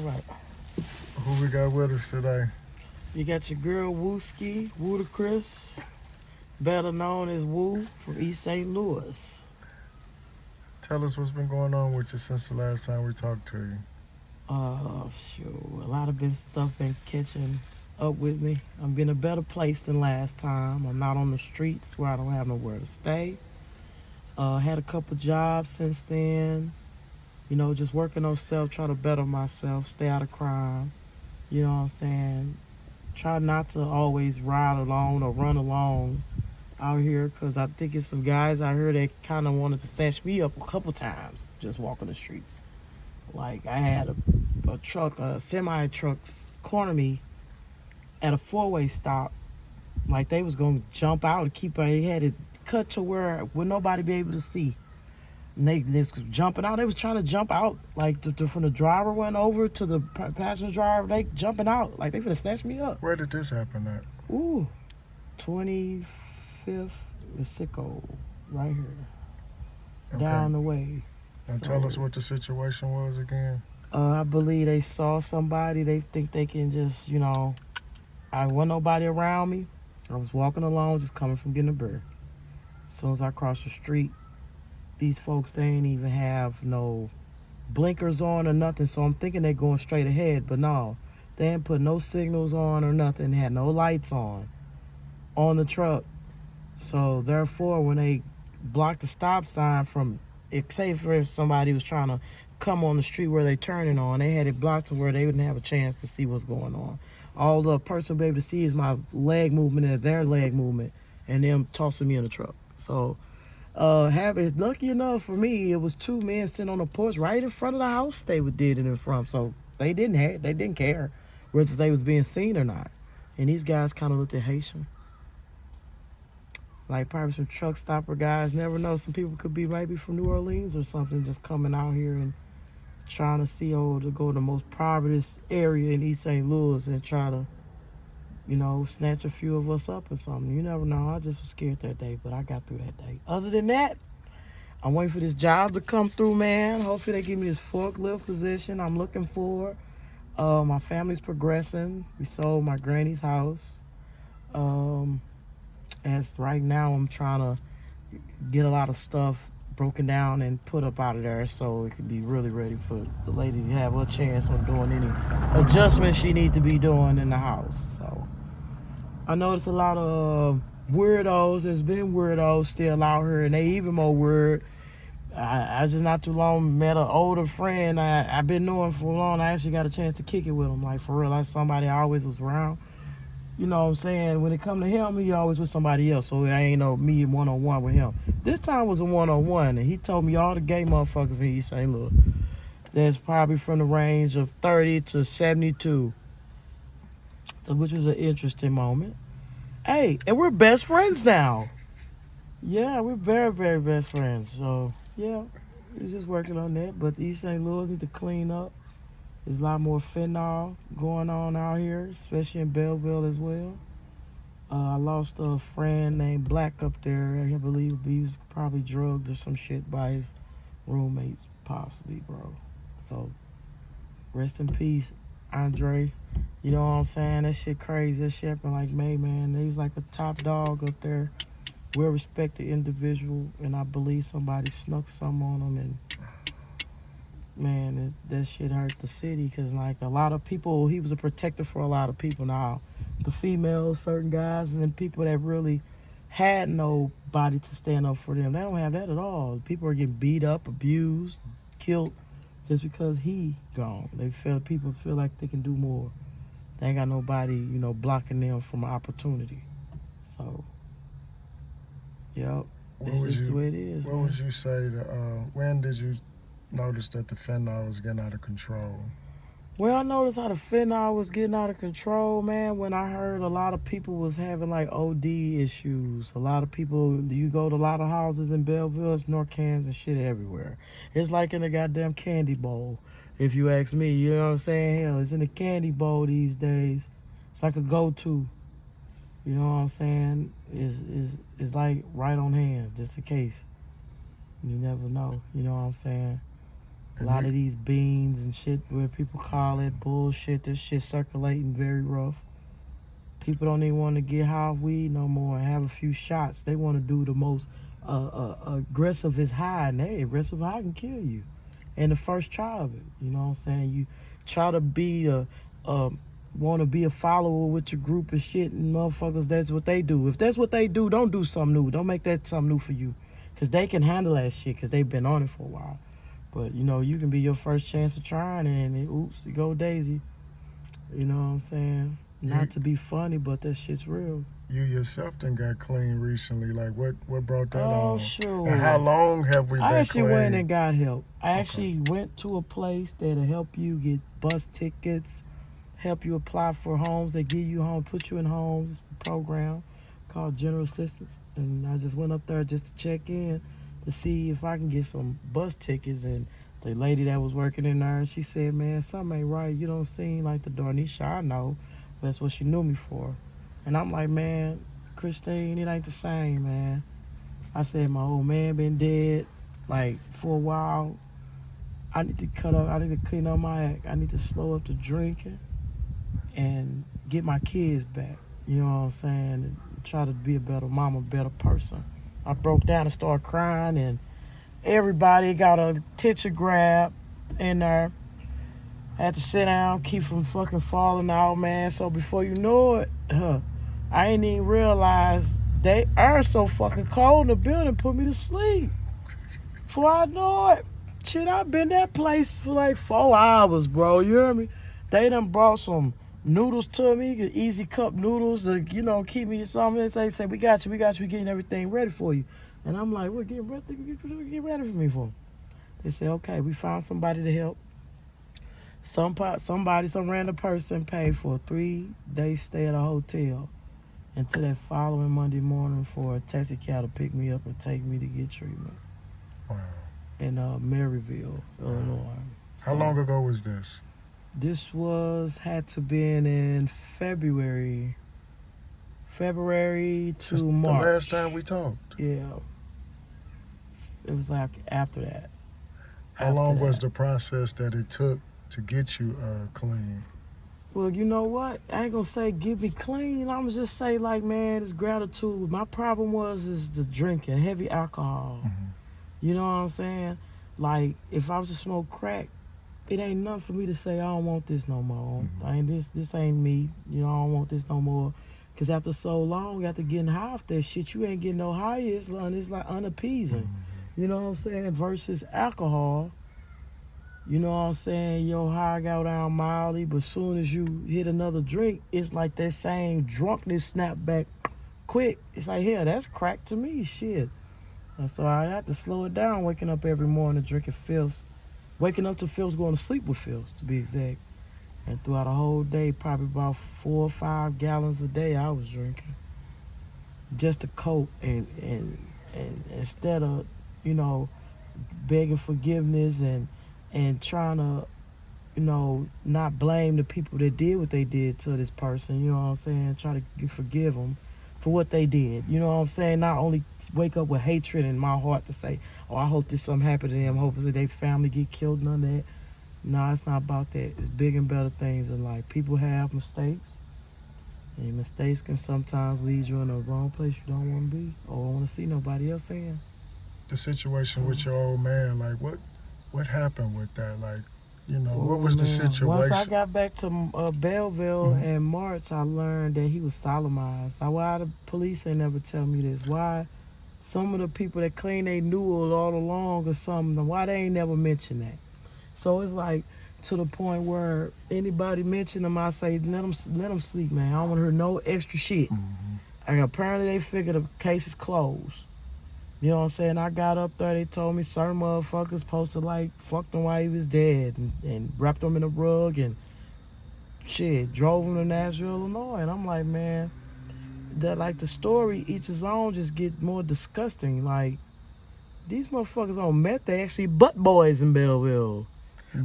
right. Who we got with us today? You got your girl Wooski, Wooda better known as Woo from East St. Louis. Tell us what's been going on with you since the last time we talked to you. Sure. A lot of been stuff been catching up with me. I'm in a better place than last time. I'm not on the streets where I don't have nowhere to stay. Had a couple jobs since then. You know, just working on self, try to better myself, stay out of crime. You know what I'm saying? Try not to always ride alone or run along out here because I think it's some guys out here that kind of wanted to snatch me up a couple times just walking the streets. Like I had a semi truck corner me at a four-way stop. Like they was gonna jump out and they had it cut to where would nobody be able to see. And they was jumping out. They was trying to jump out. Like from the driver went over to the passenger driver. They jumping out. Like they finna snatch me up. Where did this happen at? Ooh, 25th Sicko, right here, Okay. down the way. And tell us what the situation was again. I believe they saw somebody. They think they can just, I wasn't nobody around me. I was walking along, just coming from getting a bird. As soon as I crossed the street, these folks, they ain't even have no blinkers on or nothing. So I'm thinking they're going straight ahead, but no. They ain't put no signals on or nothing. They had no lights on the truck. So therefore, when they blocked the stop sign from, say for somebody was trying to come on the street where they turning on, they had it blocked to where they wouldn't have a chance to see what's going on. All the person will be able to see is my leg movement and their leg movement, and them tossing me in the truck. So, lucky enough for me, it was two men sitting on the porch right in front of the house they did it in front. So they didn't care whether they was being seen or not. And these guys kind of looked at Haitian. Like probably some truck stopper guys. Never know. Some people could be maybe from New Orleans or something, just coming out here and trying to see to go to the most poverty area in East St. Louis and try to, snatch a few of us up or something. You never know. I just was scared that day, but I got through that day. Other than that, I'm waiting for this job to come through, man. Hopefully they give me this forklift position I'm looking for. My family's progressing. We sold my granny's house. As right now, I'm trying to get a lot of stuff broken down and put up out of there so it can be really ready for the lady to have a chance on doing any adjustments she needs to be doing in the house. So I noticed a lot of weirdos. There's been weirdos still out here, and they even more weird. I just not too long met an older friend I've been knowing for long. I actually got a chance to kick it with him, like for real. Like somebody I always was around. You know what I'm saying? When it come to him, he always with somebody else. So I ain't no me one-on-one with him. This time was a one-on-one, and he told me all the gay motherfuckers in East St. Louis. That's probably from the range of 30 to 72. So which was an interesting moment. Hey, and we're best friends now. Yeah, we're very, very best friends. So yeah, we're just working on that. But East St. Louis need to clean up. There's a lot more fentanyl going on out here, especially in Belleville as well. I lost a friend named Black up there. I believe he was probably drugged or some shit by his roommates, possibly, bro. So, rest in peace, Andre. You know what I'm saying? That shit crazy. That shit happened like May, man. He was like a top dog up there. Well-respected individual, and I believe somebody snuck some on him, and man, that shit hurt the city because, like, a lot of people, he was a protector for a lot of people. Now, the females, certain guys, and then people that really had nobody to stand up for them, they don't have that at all. People are getting beat up, abused, killed just because he gone. People feel like they can do more. They ain't got nobody, blocking them from opportunity. So, yep, it's just the way it is. What would you say when did you noticed that the fentanyl was getting out of control? Well, I noticed how the fentanyl was getting out of control, man, when I heard a lot of people was having, like, OD issues. A lot of people, you go to a lot of houses in Belleville, it's North cans and shit everywhere. It's like in a goddamn candy bowl, if you ask me. You know what I'm saying? Hell, it's in a candy bowl these days. It's like a go-to. You know what I'm saying? It's like right on hand, just in case. You never know. You know what I'm saying? A lot of these beans and shit where people call it bullshit, this shit circulating very rough. People don't even want to get high weed no more and have a few shots. They want to do the most aggressive is high, and hey, aggressive high can kill you. And the first try of it, you know what I'm saying? You try to be want to be a follower with your group and shit, and motherfuckers, that's what they do. If that's what they do, don't do something new. Don't make that something new for you, because they can handle that shit because they've been on it for a while. But, you know, you can be your first chance of trying, and it go daisy. You know what I'm saying? Not to be funny, but that shit's real. You yourself done got clean recently. Like, what brought that on? Oh, sure. And how long have we been I actually clean? went and got help. I actually went to a place that'll help you get bus tickets, help you apply for homes. They give you home, put you in homes. It's a program called General Assistance. And I just went up there just to check in to see if I can get some bus tickets. And the lady that was working in there, she said, man, something ain't right. You don't seem like the Darneisha I know. That's what she knew me for. And I'm like, man, Christine, it ain't the same, man. I said, my old man been dead, like, for a while. I need to cut up, I need to clean up my act. I need to slow up the drinking and get my kids back. You know what I'm saying? And try to be a better mama, better person. I broke down and started crying, and everybody got a attention grab in there. I had to sit down, keep from fucking falling out, man. So before you know it, I ain't even realize they are so fucking cold in the building, put me to sleep. Before I know it, shit, I've been that place for like 4 hours, bro. You hear me? They done brought some noodles to me, easy cup noodles to, you know, keep me something. They say, we got you, we getting everything ready for you. And I'm like, what, getting ready for me for? They say, okay, we found somebody to help. Some random person paid for a 3-day stay at a hotel until that following Monday morning for a taxi cab to pick me up and take me to get treatment. Wow. In Maryville, Illinois. How long ago was this? This had to been in February to Since March. The last time we talked. Yeah. It was like after that. How long was the process that it took to get you clean? Well, you know what? I ain't gonna say get me clean. I'm just say like, man, it's gratitude. My problem is the drinking, heavy alcohol. Mm-hmm. You know what I'm saying? Like, if I was to smoke crack, it ain't nothing for me to say I don't want this no more. Mm-hmm. This ain't me. You know, I don't want this no more. Cause after so long, after getting high off that shit, you ain't getting no higher. It's like unappeasing. Mm-hmm. You know what I'm saying? Versus alcohol. You know what I'm saying? Your high go down mildly, but soon as you hit another drink, it's like that same drunkenness snap back quick. It's like, hell, that's crack to me, shit. And so I had to slow it down, waking up every morning drinking filths. Waking up to filths, going to sleep with filths, to be exact. And throughout the whole day, probably about 4 or 5 gallons a day I was drinking. Just to cope and instead of, you know, begging forgiveness and trying to, you know, not blame the people that did what they did to this person, you know what I'm saying? Try to forgive them for what they did, you know what I'm saying? Not only wake up with hatred in my heart to say, oh, I hope this something happen to them, hopefully their family get killed, none of that. No, it's not about that. It's big and better things in life. People have mistakes, and mistakes can sometimes lead you in a wrong place you don't want to be or want to see nobody else in. The situation with your old man, like what happened with that? Like, you know, what was the situation? Once I got back to Belleville in March, I learned that he was sodomized. Why the police ain't never tell me this? Why some of the people that claim they knew it all along or something, why they ain't never mentioned that? So it's like to the point where anybody mention them, I say, let them sleep, man. I don't want to hear no extra shit. And apparently they figured the case is closed. You know what I'm saying? I got up there, they told me certain motherfuckers supposed to like fucked him while he was dead and wrapped him in a rug and shit, drove him to Nashville, Illinois. And I'm like, man, that like the story, each his own, just get more disgusting. Like, these motherfuckers on meth, they actually butt boys in Belleville.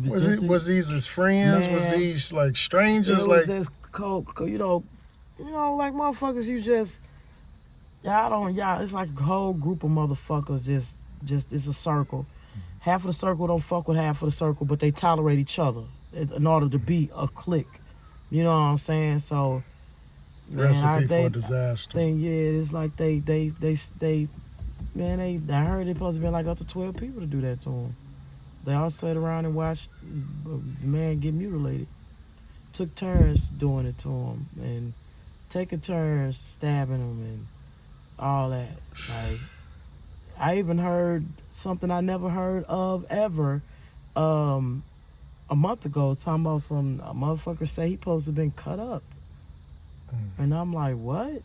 Was these his friends? Man, was these like strangers? It was just you know, like motherfuckers you just, it's like a whole group of motherfuckers just it's a circle half of the circle don't fuck with half of the circle, but they tolerate each other in order to be a clique. You know what I'm saying? So, man, Recipe for they disaster. think, yeah, it's like man, I heard it supposed to be like up to 12 people to do that to him. They all sat around and watched the man get mutilated. Took turns doing it to him and taking turns stabbing him and all that. Like, I even heard something I never heard of ever. A month ago, talking about a motherfucker say he supposed to have been cut up. And I'm like, what?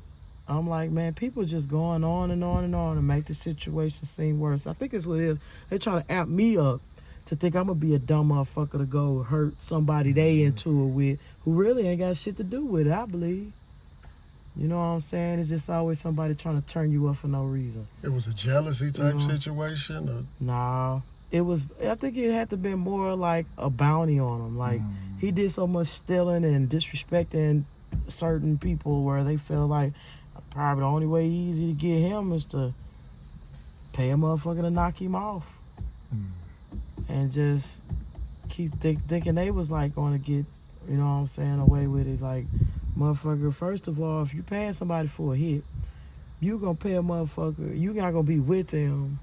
I'm like, man, people just going on and on and on and make the situation seem worse. I think it's what it is. They try to amp me up to think I'm going to be a dumb motherfucker to go hurt somebody they into it with who really ain't got shit to do with it, I believe. You know what I'm saying? It's just always somebody trying to turn you up for no reason. It was a jealousy type situation? Or? Nah. It was, I think it had to be more like a bounty on him. Like, he did so much stealing and disrespecting certain people where they feel like probably the only way easy to get him is to pay a motherfucker to knock him off. And just keep thinking they was like going to get, you know what I'm saying, away with it. Like, motherfucker, first of all, if you paying somebody for a hit, you gonna pay a motherfucker, you not gonna be with them.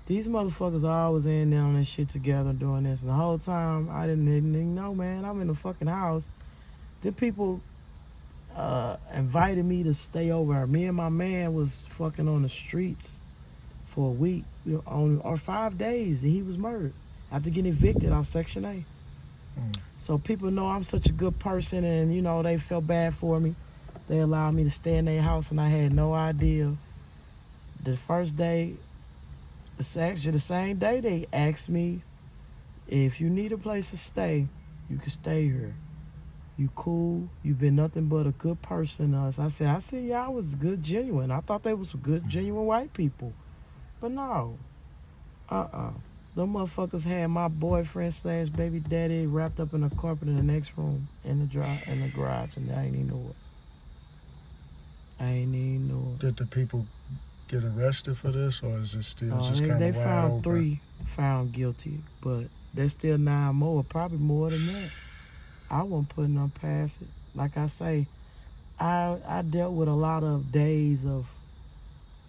These motherfuckers are always in there on this shit together doing this. And the whole time, I didn't even know, man, I'm in the fucking house. The people invited me to stay over. Me and my man was fucking on the streets for a week, or 5 days, and he was murdered after getting evicted off Section A. So people know I'm such a good person, and, you know, they felt bad for me. They allowed me to stay in their house, and I had no idea. The first day, it's actually the same day they asked me, if you need a place to stay, you can stay here. You cool. You been nothing but a good person to us. I said, I see y'all was good, genuine. I thought they was good, genuine white people. But no. Them motherfuckers had my boyfriend / baby daddy wrapped up in a carpet in the next room in the garage, and I ain't even know it. Did the people get arrested for this, or is it still just kind of they wide found open? 3 found guilty, but there's still 9 more, probably more than that. I wasn't putting them past it. Like I say, I dealt with a lot of days of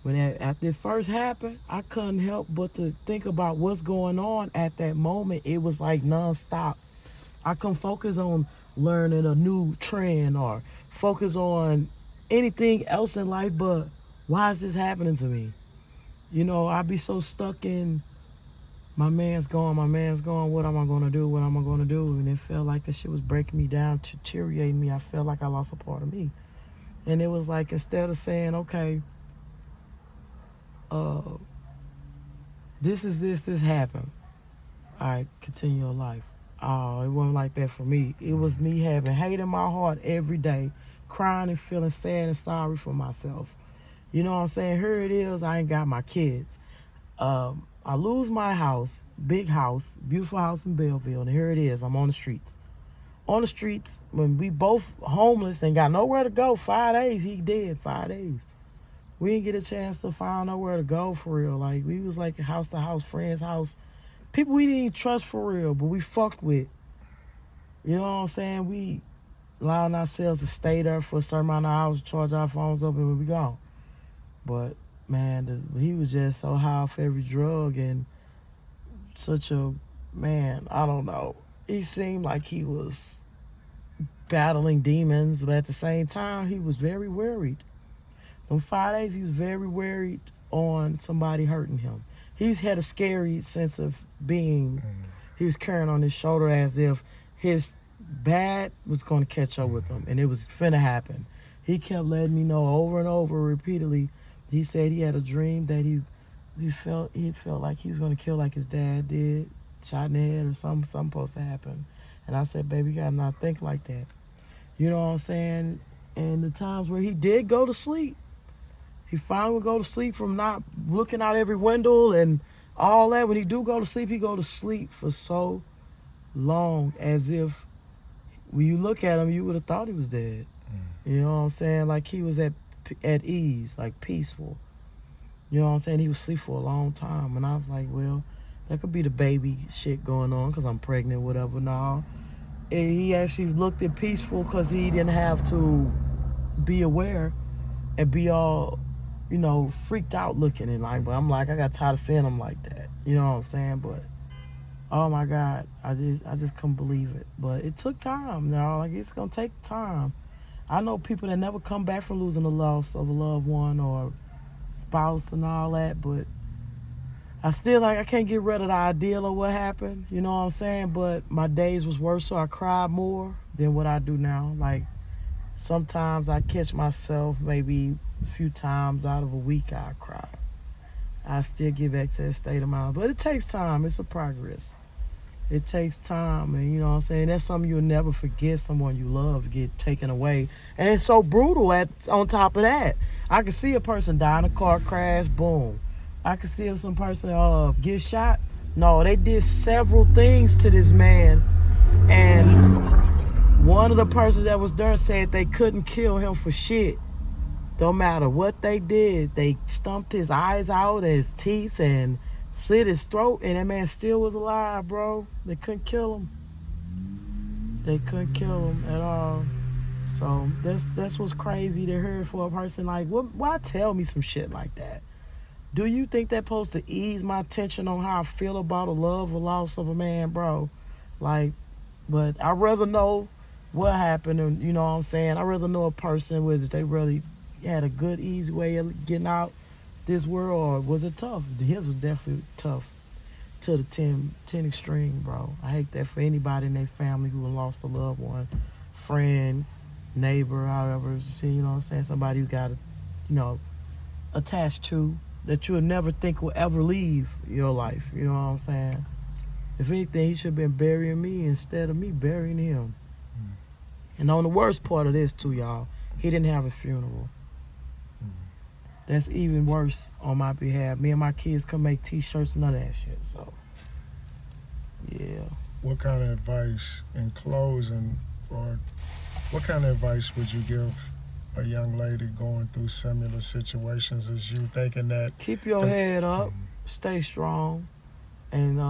when after it first happened, I couldn't help but to think about what's going on at that moment. It was like nonstop. I couldn't focus on learning a new trend or focus on anything else in life, but why is this happening to me? You know, I'd be so stuck in my man's gone, what am I gonna do? And it felt like the shit was breaking me down, deteriorating me. I felt like I lost a part of me. And it was like, instead of saying, okay, this happened. All right, continue your life. Oh, it wasn't like that for me. It was me having hate in my heart every day, crying and feeling sad and sorry for myself. You know what I'm saying? Here it is, I ain't got my kids. I lose my house, big house, beautiful house in Belleville, and here it is, I'm on the streets. On the streets, when we both homeless and got nowhere to go, 5 days, he dead, 5 days. We didn't get a chance to find nowhere to go for real. Like, we was like house to house, friend's house. People we didn't even trust for real, but we fucked with. You know what I'm saying? We allowing ourselves to stay there for a certain amount of hours, charge our phones up, and we gone. But, man, he was just so high off every drug and such a, man, I don't know. He seemed like he was battling demons, but at the same time, he was very worried. On 5 days, he was very worried on somebody hurting him. He's had a scary sense of being, he was carrying on his shoulder as if his bad was going to catch up with him, and it was finna happen. He kept letting me know over and over repeatedly. He said he had a dream that he felt like he was going to kill like his dad did, shot in the head or something supposed to happen. And I said, baby, you got to not think like that. You know what I'm saying? And the times where he did go to sleep, he finally would go to sleep from not looking out every window and all that. When he do go to sleep, he go to sleep for so long as if when you look at him, you would have thought he was dead. You know what I'm saying? Like he was at ease, like peaceful. You know what I'm saying? He was asleep for a long time. And I was like, well, That could be the baby shit going on because I'm pregnant, whatever. No, and he actually looked at peaceful because he didn't have to be aware and be all, freaked out looking and like. But I'm like, I got tired of seeing him like that. You know what I'm saying? But oh my God, I just couldn't believe it. But it took time, y'all. Like it's gonna take time. I know people that never come back from losing the loss of a loved one or spouse and all that, but I still I can't get rid of the ideal of what happened, you know what I'm saying? But my days was worse, so I cried more than what I do now. Like sometimes I catch myself maybe a few times out of a week I cry. I still get back to that state of mind. But it takes time, it's a progress. It takes time, and you know what I'm saying? That's something you'll never forget, someone you love get taken away. And it's so brutal on top of that. I can see a person die in a car crash, boom. I can see if some person get shot. No, they did several things to this man. And one of the persons that was there said they couldn't kill him for shit. Don't matter what they did. They stumped his eyes out, his teeth, and slit his throat, and that man still was alive, bro. They couldn't kill him. They couldn't kill him at all. So that's what's crazy to hear for a person like, why tell me some shit like that? Do you think that's supposed to ease my tension on how I feel about a love or loss of a man, bro? Like, but I'd rather know what happened, and you know what I'm saying? I'd rather know a person whether they really had a good, easy way of getting out this world, or was it tough? His was definitely tough to the 10 extreme, bro. I hate that for anybody in their family who lost a loved one, friend, neighbor, however, see, you know what I'm saying? Somebody who got, attached to that you'll never think will ever leave your life, you know what I'm saying? If anything, he should have been burying me instead of me burying him. And on the worst part of this too, y'all, he didn't have a funeral. That's even worse on my behalf. Me and my kids can make t-shirts, none of that shit. So, yeah. What kind of advice in closing, or what kind of advice would you give a young lady going through similar situations as you, thinking that... Keep your head up, stay strong, and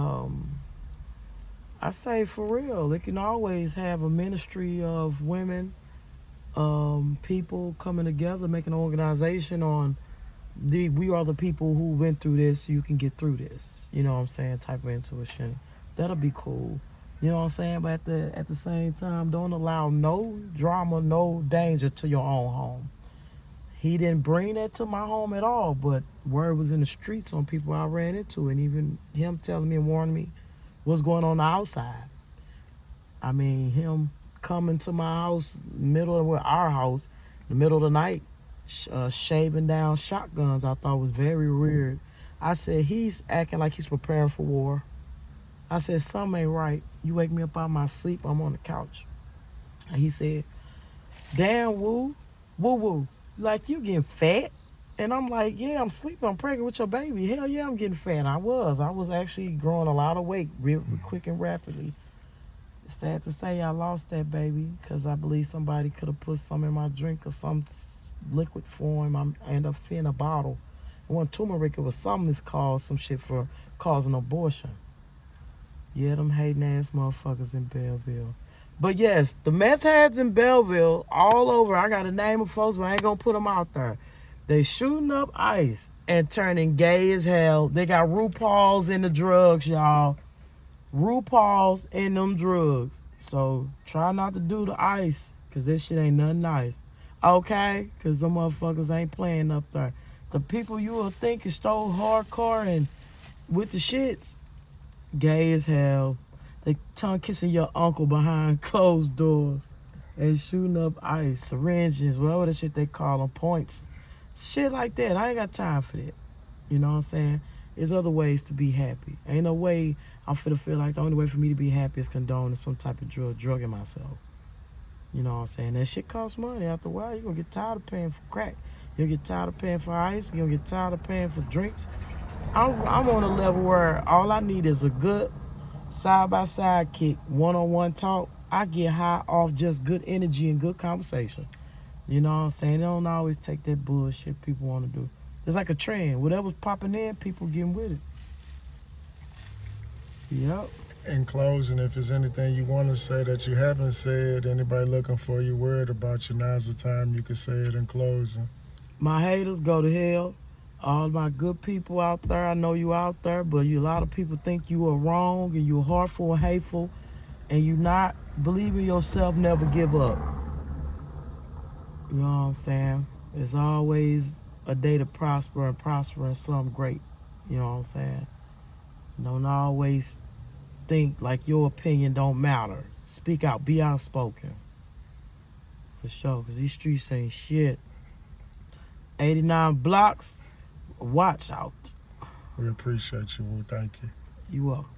I say for real, they can always have a ministry of women, people coming together, making an organization on we are the people who went through this, you can get through this, you know what I'm saying, type of intuition. That'll be cool, you know what I'm saying? But at the same time, don't allow no drama, no danger to your own home. He didn't bring that to my home at all, but word was in the streets on people I ran into, and even him telling me and warning me what's going on outside. I mean, him coming to my house, our house, in the middle of the night, shaving down shotguns, I thought was very weird. I said, he's acting like he's preparing for war. I said, something ain't right. You wake me up out of my sleep, I'm on the couch. And he said, damn, woo, like you getting fat? And I'm like, yeah, I'm sleeping, I'm pregnant with your baby. Hell yeah, I'm getting fat. I was actually growing a lot of weight real quick and rapidly. It's sad to say I lost that baby because I believe somebody could have put some in my drink or some liquid form. I ended up seeing a bottle. It wasn't turmeric, it was something that's caused some shit for causing abortion. Yeah, them hating ass motherfuckers in Belleville. But yes, the meth heads in Belleville all over. I got a name of folks, but I ain't gonna put them out there. They shooting up ice and turning gay as hell. They got RuPaul's in the drugs, y'all. RuPaul's in them drugs. So try not to do the ice, cause this shit ain't nothing nice. Okay? Cause them motherfuckers ain't playing up there. The people you will think is so hardcore and with the shits, gay as hell. They tongue kissing your uncle behind closed doors. And shooting up ice, syringes, whatever the shit they call them, points. Shit like that. I ain't got time for that. You know what I'm saying? There's other ways to be happy. Ain't no way I'm finna feel like the only way for me to be happy is condoning some type of drugging myself. You know what I'm saying? That shit costs money. After a while, you're gonna get tired of paying for crack. You'll get tired of paying for ice. You're gonna get tired of paying for drinks. I'm on a level where all I need is a good side-by-side kick, one-on-one talk. I get high off just good energy and good conversation. You know what I'm saying? They don't always take that bullshit people want to do. It's like a trend. Whatever's popping in, people getting with it. Yep. In closing, if there's anything you want to say that you haven't said, anybody looking for you, worried about you, now's the time you can say it in closing. My haters, go to hell. All my good people out there, I know you out there, but a lot of people think you are wrong and you're harmful and hateful, and you not. Believe in yourself, never give up. You know what I'm saying? It's always a day to prosper and prosper in something great. You know what I'm saying? Don't always think like your opinion don't matter. Speak out, be outspoken. For sure, because these streets ain't shit. 89 blocks, watch out. We appreciate you, Wu. Thank you. You welcome.